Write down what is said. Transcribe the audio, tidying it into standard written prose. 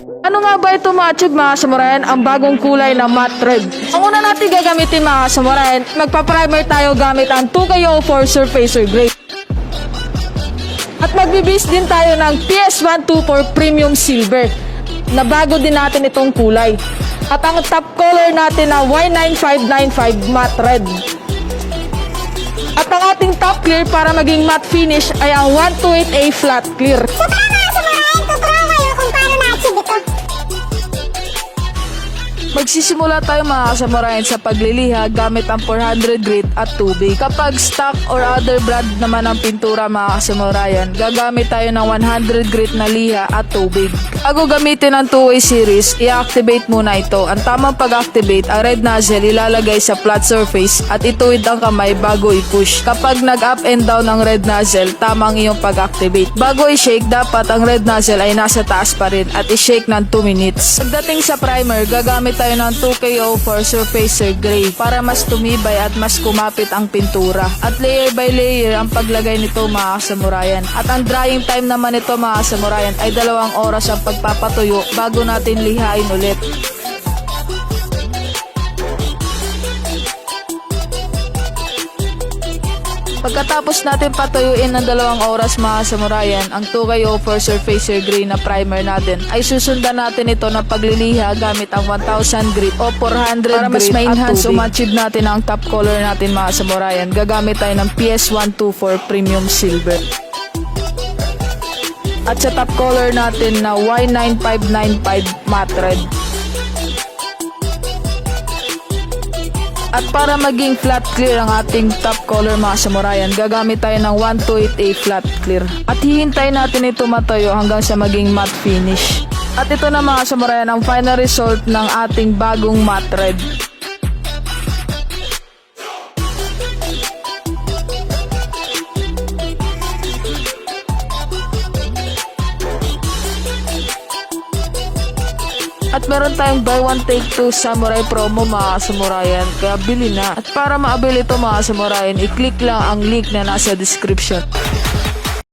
Ano nga ba ito mga tiyog mga samurayan? Ang bagong kulay na matte red. Ang una natin gagamitin mga samurayan, magpa-primer tayo gamit ang 2KO4 Surfacer Gray. At magbibase din tayo ng PS124 Premium Silver na bago din natin itong kulay. At ang top color natin na Y9595 matte red. At ang ating top clear para maging matte finish ay ang 128A flat clear. So tara mga samurayan, tuturuan kayo kung paano na-achieve ito. Magsisimula tayo mga samurayan sa pagliliha gamit ang 400 grit at tubig. Kapag stock or other brand naman ang pintura mga samurayan, gagamit tayo ng 100 grit na liha at tubig. Bago gamitin ang 2-way series, i-activate muna ito. Ang tamang pag-activate, ang red nozzle ilalagay sa flat surface at ituwid ang kamay bago i-push. Kapag nag-up and down ang red nozzle, tamang iyong pag-activate. Bago i-shake, dapat ang red nozzle ay nasa taas pa rin at i-shake ng 2 minutes. Pagdating sa primer, gagamit tayo ng 2KO4 Surfacer Gray para mas tumibay at mas kumapit ang pintura. At layer by layer ang paglagay nito mga samurayan. At ang drying time naman nito mga samurayan ay 2 oras ang pagpapatuyo bago natin lihain ulit. Pagkatapos natin patuyuin ng 2 oras mga samurayan, ang 2KO4 Surfacer Gray na primer natin ay susundan natin ito na pagliliha gamit ang 1000 grit o 400 grit para mas ma-enhance o ma-achieve natin ang top color natin mga samurayan. Gagamit tayo ng PS124 Premium Silver. At sa top color natin na Y9595 matte red. At para maging flat clear ang ating top color mga samurayan, gagamit tayo ng 128A flat clear. At hihintayin natin ito matayo hanggang sa maging matte finish. At ito na mga samurayan ang final result ng ating bagong matte red. At meron tayong buy one take 2 samurai promo mga samurayan, kaya bili na. At para ma-avail ito mga samurayan, i-click lang ang link na nasa description.